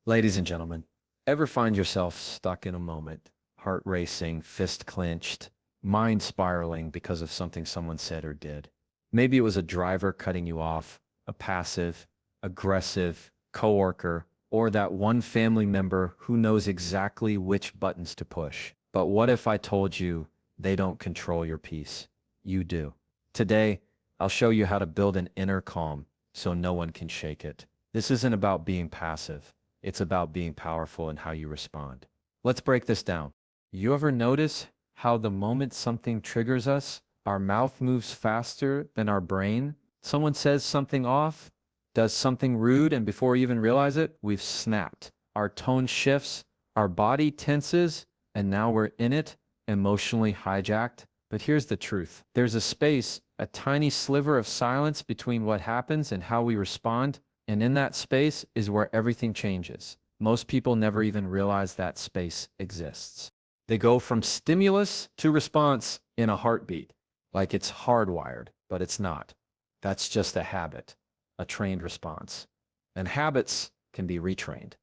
Ladies and gentlemen, ever find yourself stuck in a moment, heart racing, fist clenched, mind spiraling because of something someone said or did? Maybe it was a driver cutting you off, a passive, aggressive coworker, or that one family member who knows exactly which buttons to push. But what if I told you they don't control your peace? You do. Today, I'll show you how to build an inner calm so no one can shake it. This isn't about being passive. It's about being powerful in how you respond. Let's break this down. You ever notice how the moment something triggers us, our mouth moves faster than our brain? Someone says something off, does something rude, and before we even realize it, we've snapped. Our tone shifts, our body tenses, and now we're in it, emotionally hijacked. But here's the truth. There's a space, a tiny sliver of silence between what happens and how we respond. And in that space is where everything changes. Most people never even realize that space exists. They go from stimulus to response in a heartbeat, like it's hardwired, but it's not. That's just a habit, a trained response. And habits can be retrained.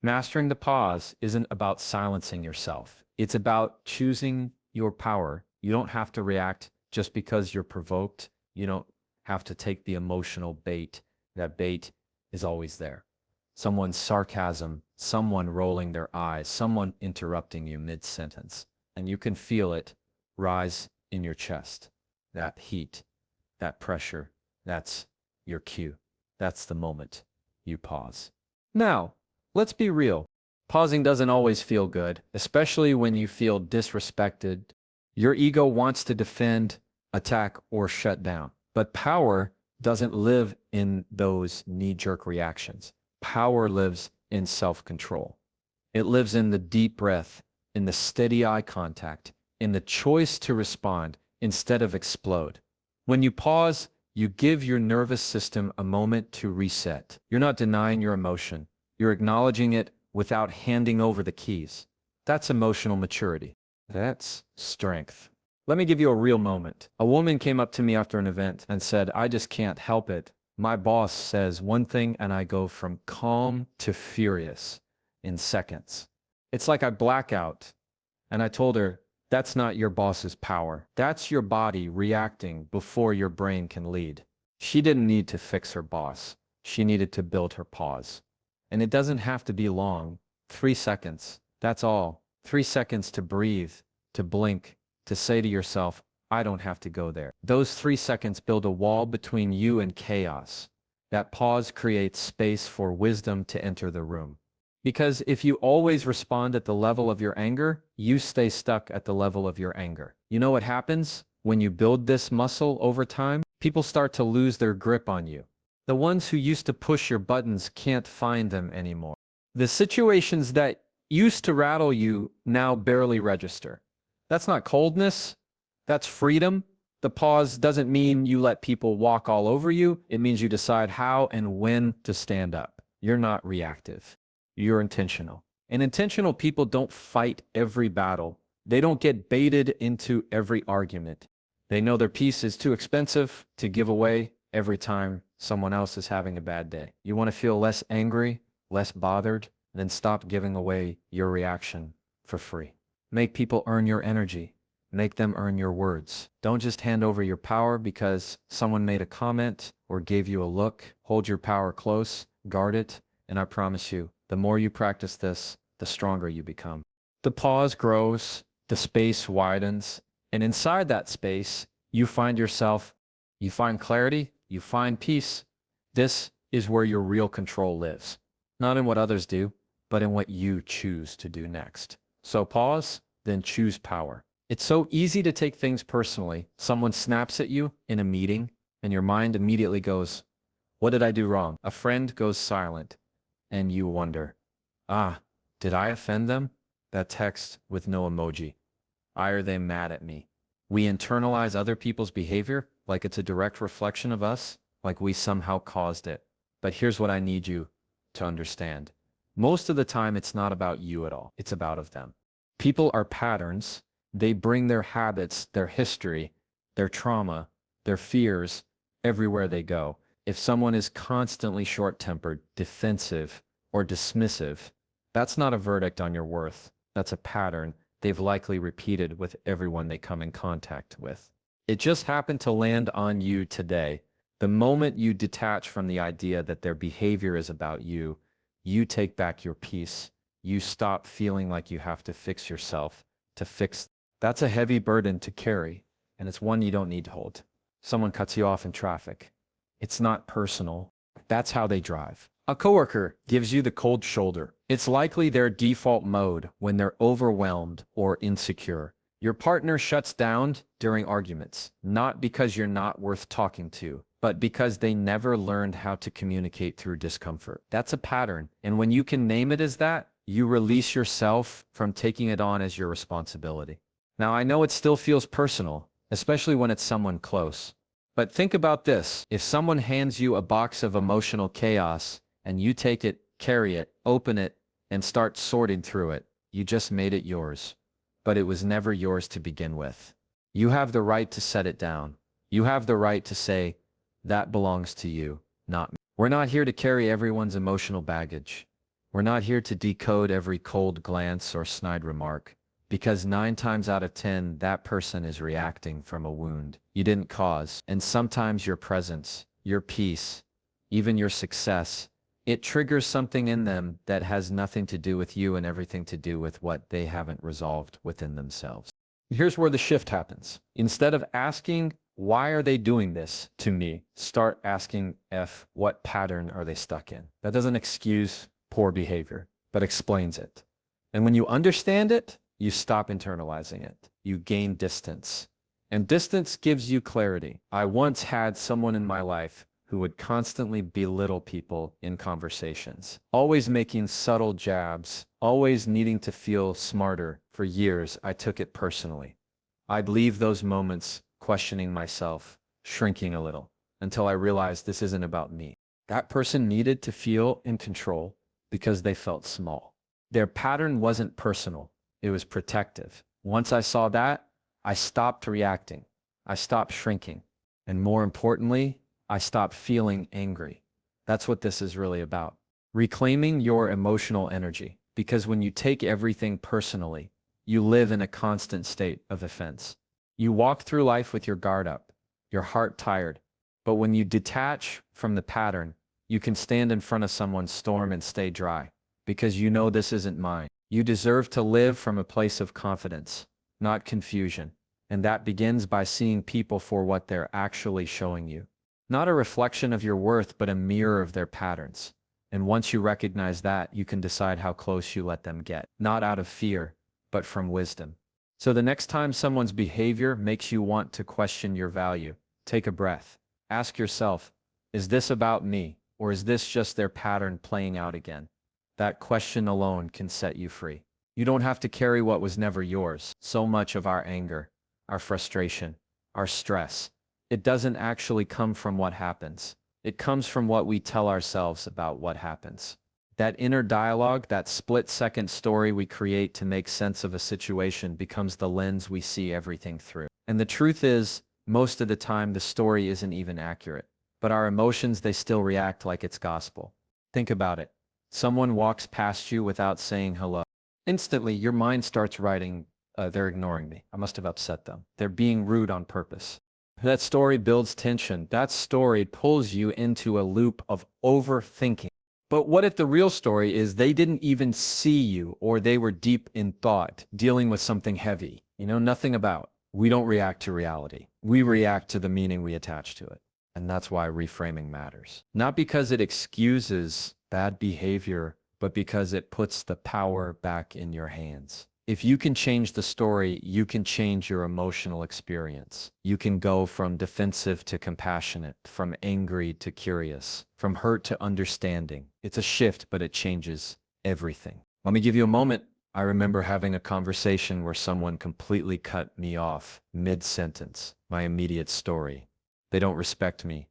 Mastering the pause isn't about silencing yourself. It's about choosing your power. You don't have to react just because you're provoked. You don't have to take the emotional bait. That bait is always there. Someone's sarcasm, someone rolling their eyes, someone interrupting you mid-sentence, and you can feel it rise in your chest. That heat, that pressure, that's your cue. That's the moment you pause. Now, let's be real. Pausing doesn't always feel good, especially when you feel disrespected. Your ego wants to defend, attack, or shut down. But power doesn't live in those knee-jerk reactions. Power lives in self-control. It lives in the deep breath, in the steady eye contact, in the choice to respond instead of explode. When you pause, you give your nervous system a moment to reset. You're not denying your emotion. You're acknowledging it without handing over the keys. That's emotional maturity. That's strength. Let me give you a real moment. A woman came up to me after an event and said, "I just can't help it. My boss says one thing and I go from calm to furious in seconds. It's like I black out." And I told her, "That's not your boss's power. That's your body reacting before your brain can lead." She didn't need to fix her boss. She needed to build her pause. And it doesn't have to be long. 3 seconds. That's all. 3 seconds to breathe, to blink, to say to yourself, "I don't have to go there." Those 3 seconds build a wall between you and chaos. That pause creates space for wisdom to enter the room. Because if you always respond at the level of your anger, you stay stuck at the level of your anger. You know what happens when you build this muscle over time? People start to lose their grip on you. The ones who used to push your buttons can't find them anymore. The situations that used to rattle you now barely register. That's not coldness. That's freedom. The pause doesn't mean you let people walk all over you. It means you decide how and when to stand up. You're not reactive. You're intentional. And intentional people don't fight every battle. They don't get baited into every argument. They know their peace is too expensive to give away every time someone else is having a bad day. You want to feel less angry, less bothered, then stop giving away your reaction for free. Make people earn your energy. Make them earn your words. Don't just hand over your power because someone made a comment or gave you a look. Hold your power close, guard it, and I promise you, the more you practice this, the stronger you become. The pause grows, the space widens, and inside that space, you find yourself, you find clarity, you find peace. This is where your real control lives. Not in what others do, but in what you choose to do next. So pause, then choose power. It's so easy to take things personally. Someone snaps at you in a meeting, and your mind immediately goes, "What did I do wrong?" A friend goes silent, and you wonder, did I offend them? That text with no emoji. Why are they mad at me? We internalize other people's behavior like it's a direct reflection of us, like we somehow caused it. But here's what I need you to understand. Most of the time, it's not about you at all. It's about of them. People are patterns. They bring their habits, their history, their trauma, their fears everywhere they go. If someone is constantly short-tempered, defensive, or dismissive, that's not a verdict on your worth. That's a pattern they've likely repeated with everyone they come in contact with. It just happened to land on you today. The moment you detach from the idea that their behavior is about you, you take back your peace. You stop feeling like you have to fix yourself to fix. That's a heavy burden to carry, and it's one you don't need to hold. Someone cuts you off in traffic. It's not personal. That's how they drive. A coworker gives you the cold shoulder. It's likely their default mode when they're overwhelmed or insecure. Your partner shuts down during arguments, not because you're not worth talking to, but because they never learned how to communicate through discomfort. That's a pattern, and when you can name it as that, you release yourself from taking it on as your responsibility. Now, I know it still feels personal, especially when it's someone close. But think about this. If someone hands you a box of emotional chaos and you take it, carry it, open it, and start sorting through it, you just made it yours. But it was never yours to begin with. You have the right to set it down. You have the right to say, that belongs to you, not me. We're not here to carry everyone's emotional baggage. We're not here to decode every cold glance or snide remark. Because 9 times out of 10, that person is reacting from a wound you didn't cause. And sometimes your presence, your peace, even your success, it triggers something in them that has nothing to do with you and everything to do with what they haven't resolved within themselves. Here's where the shift happens. Instead of asking, why are they doing this to me? Start asking, what pattern are they stuck in? That doesn't excuse poor behavior, but explains it. And when you understand it, you stop internalizing it. You gain distance. And distance gives you clarity. I once had someone in my life who would constantly belittle people in conversations, always making subtle jabs, always needing to feel smarter. For years, I took it personally. I'd leave those moments questioning myself, shrinking a little, until I realized this isn't about me. That person needed to feel in control because they felt small. Their pattern wasn't personal. It was protective. Once I saw that, I stopped reacting. I stopped shrinking. And more importantly, I stopped feeling angry. That's what this is really about. Reclaiming your emotional energy. Because when you take everything personally, you live in a constant state of offense. You walk through life with your guard up, your heart tired. But when you detach from the pattern, you can stand in front of someone's storm and stay dry. Because you know this isn't mine. You deserve to live from a place of confidence, not confusion. And that begins by seeing people for what they're actually showing you. Not a reflection of your worth, but a mirror of their patterns. And once you recognize that, you can decide how close you let them get. Not out of fear, but from wisdom. So the next time someone's behavior makes you want to question your value, take a breath. Ask yourself, is this about me, or is this just their pattern playing out again? That question alone can set you free. You don't have to carry what was never yours. So much of our anger, our frustration, our stress, it doesn't actually come from what happens. It comes from what we tell ourselves about what happens. That inner dialogue, that split-second story we create to make sense of a situation becomes the lens we see everything through. And the truth is, most of the time the story isn't even accurate. But our emotions, they still react like it's gospel. Think about it. Someone walks past you without saying hello. Instantly, your mind starts writing, they're ignoring me. I must have upset them. They're being rude on purpose. That story builds tension. That story pulls you into a loop of overthinking. But what if the real story is they didn't even see you, or they were deep in thought, dealing with something heavy? You know nothing about. We don't react to reality. We react to the meaning we attach to it. And that's why reframing matters. Not because it excuses bad behavior, but because it puts the power back in your hands. If you can change the story, you can change your emotional experience. You can go from defensive to compassionate, from angry to curious, from hurt to understanding. It's a shift, but it changes everything. Let me give you a moment. I remember having a conversation where someone completely cut me off mid-sentence, my immediate story. They don't respect me.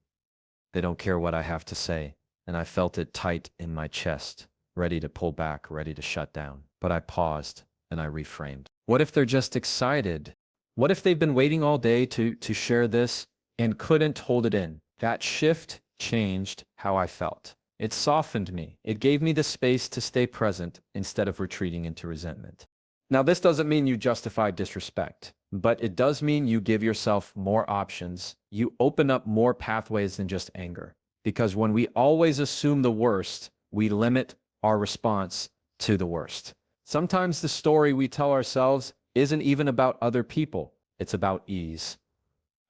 They don't care what I have to say. And I felt it tight in my chest, ready to pull back, ready to shut down. But I paused and I reframed. What if they're just excited? What if they've been waiting all day to share this and couldn't hold it in? That shift changed how I felt. It softened me. It gave me the space to stay present instead of retreating into resentment. Now, this doesn't mean you justify disrespect, but it does mean you give yourself more options. You open up more pathways than just anger. Because when we always assume the worst, we limit our response to the worst. Sometimes the story we tell ourselves isn't even about other people. It's about ease.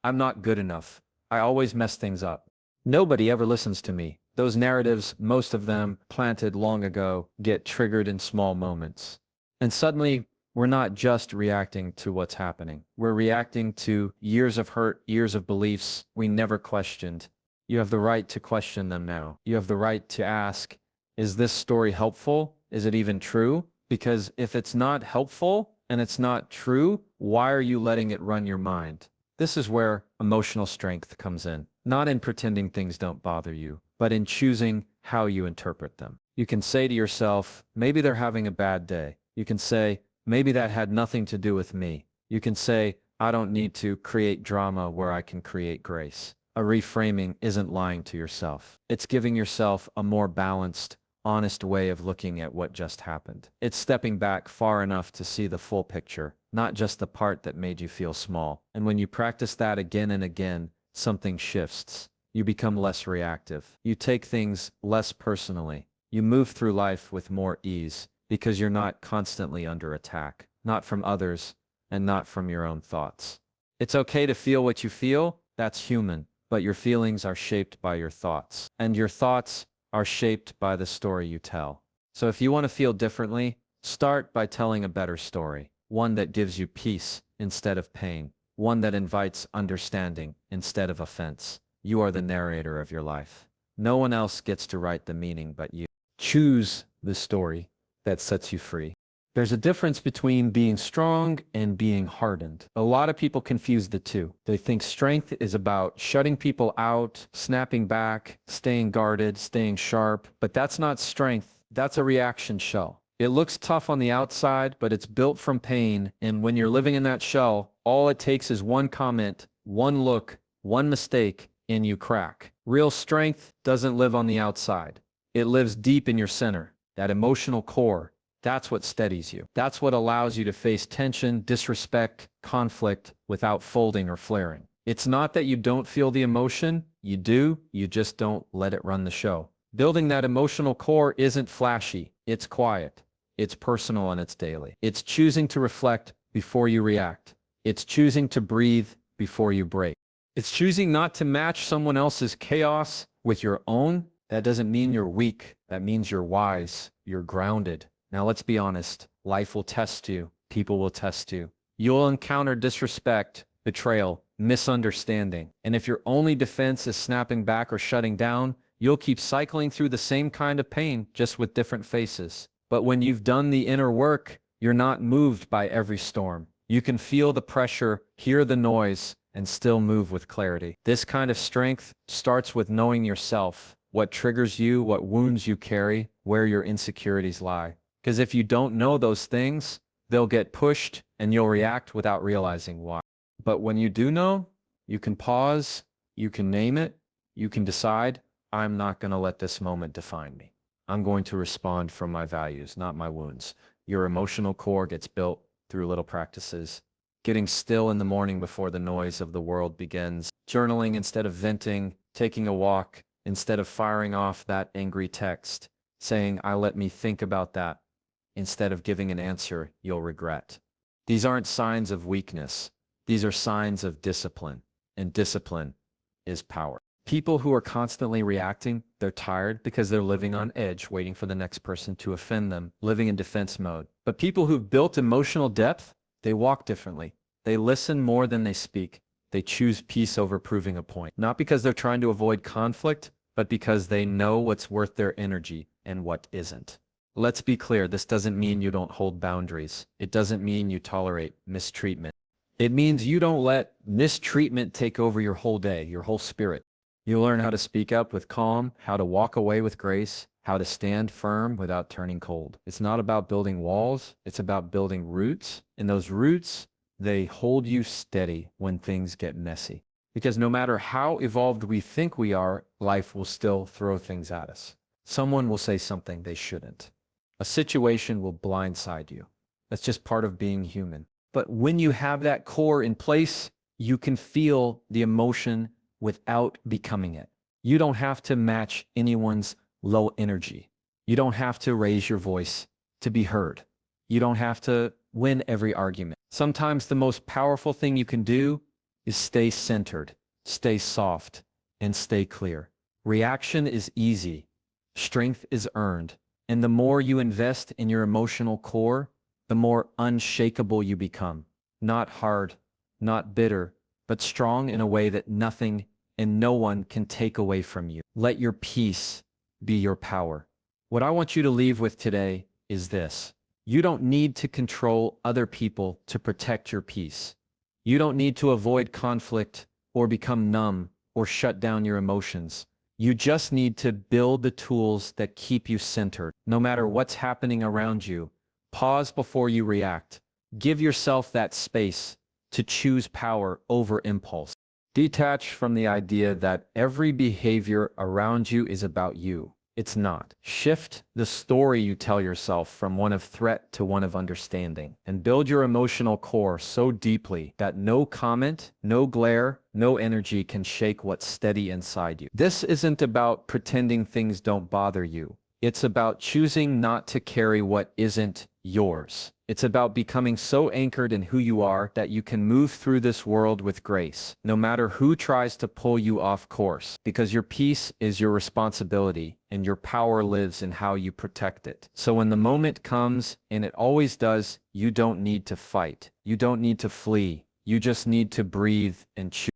I'm not good enough. I always mess things up. Nobody ever listens to me. Those narratives, most of them planted long ago, get triggered in small moments. And suddenly, we're not just reacting to what's happening. We're reacting to years of hurt, years of beliefs we never questioned. You have the right to question them now. You have the right to ask, is this story helpful? Is it even true? Because if it's not helpful and it's not true, why are you letting it run your mind? This is where emotional strength comes in. Not in pretending things don't bother you, but in choosing how you interpret them. You can say to yourself, maybe they're having a bad day. You can say, maybe that had nothing to do with me. You can say, I don't need to create drama where I can create grace. A reframing isn't lying to yourself. It's giving yourself a more balanced, honest way of looking at what just happened. It's stepping back far enough to see the full picture, not just the part that made you feel small. And when you practice that again and again, something shifts. You become less reactive. You take things less personally. You move through life with more ease because you're not constantly under attack, not from others and not from your own thoughts. It's okay to feel what you feel. That's human. But your feelings are shaped by your thoughts, and your thoughts are shaped by the story you tell. So if you want to feel differently, start by telling a better story, one that gives you peace instead of pain, one that invites understanding instead of offense. You are the narrator of your life. No one else gets to write the meaning but you. Choose the story that sets you free. There's a difference between being strong and being hardened. A lot of people confuse the two. They think strength is about shutting people out, snapping back, staying guarded, staying sharp. But that's not strength. That's a reaction shell. It looks tough on the outside, but it's built from pain. And when you're living in that shell, all it takes is one comment, one look, one mistake, and you crack. Real strength doesn't live on the outside. It lives deep in your center, that emotional core. That's what steadies you. That's what allows you to face tension, disrespect, conflict without folding or flaring. It's not that you don't feel the emotion. You do. You just don't let it run the show. Building that emotional core isn't flashy. It's quiet. It's personal and it's daily. It's choosing to reflect before you react. It's choosing to breathe before you break. It's choosing not to match someone else's chaos with your own. That doesn't mean you're weak. That means you're wise. You're grounded. Now let's be honest, life will test you, people will test you. You'll encounter disrespect, betrayal, misunderstanding. And if your only defense is snapping back or shutting down, you'll keep cycling through the same kind of pain, just with different faces. But when you've done the inner work, you're not moved by every storm. You can feel the pressure, hear the noise, and still move with clarity. This kind of strength starts with knowing yourself, what triggers you, what wounds you carry, where your insecurities lie. Because if you don't know those things, they'll get pushed and you'll react without realizing why. But when you do know, you can pause, you can name it, you can decide, I'm not going to let this moment define me. I'm going to respond from my values, not my wounds. Your emotional core gets built through little practices. Getting still in the morning before the noise of the world begins. Journaling instead of venting. Taking a walk instead of firing off that angry text. Saying, let me think about that, instead of giving an answer you'll regret. These aren't signs of weakness. These are signs of discipline, and discipline is power. People who are constantly reacting, they're tired because they're living on edge, waiting for the next person to offend them, living in defense mode. But people who've built emotional depth, they walk differently. They listen more than they speak. They choose peace over proving a point. Not because they're trying to avoid conflict, but because they know what's worth their energy and what isn't. Let's be clear, this doesn't mean you don't hold boundaries. It doesn't mean you tolerate mistreatment. It means you don't let mistreatment take over your whole day, your whole spirit. You learn how to speak up with calm, how to walk away with grace, how to stand firm without turning cold. It's not about building walls, it's about building roots. And those roots, they hold you steady when things get messy. Because no matter how evolved we think we are, life will still throw things at us. Someone will say something they shouldn't. A situation will blindside you. That's just part of being human. But when you have that core in place, you can feel the emotion without becoming it. You don't have to match anyone's low energy. You don't have to raise your voice to be heard. You don't have to win every argument. Sometimes the most powerful thing you can do is stay centered, stay soft, and stay clear. Reaction is easy. Strength is earned. And the more you invest in your emotional core, the more unshakable you become. Not hard, not bitter, but strong in a way that nothing and no one can take away from you. Let your peace be your power. What I want you to leave with today is this. You don't need to control other people to protect your peace. You don't need to avoid conflict or become numb or shut down your emotions. You just need to build the tools that keep you centered. No matter what's happening around you, pause before you react. Give yourself that space to choose power over impulse. Detach from the idea that every behavior around you is about you. It's not. Shift the story you tell yourself from one of threat to one of understanding, and build your emotional core so deeply that no comment, no glare, no energy can shake what's steady inside you. This isn't about pretending things don't bother you. It's about choosing not to carry what isn't yours. It's about becoming so anchored in who you are that you can move through this world with grace, no matter who tries to pull you off course, because your peace is your responsibility and your power lives in how you protect it. So when the moment comes, and it always does, you don't need to fight. You don't need to flee. You just need to breathe and choose.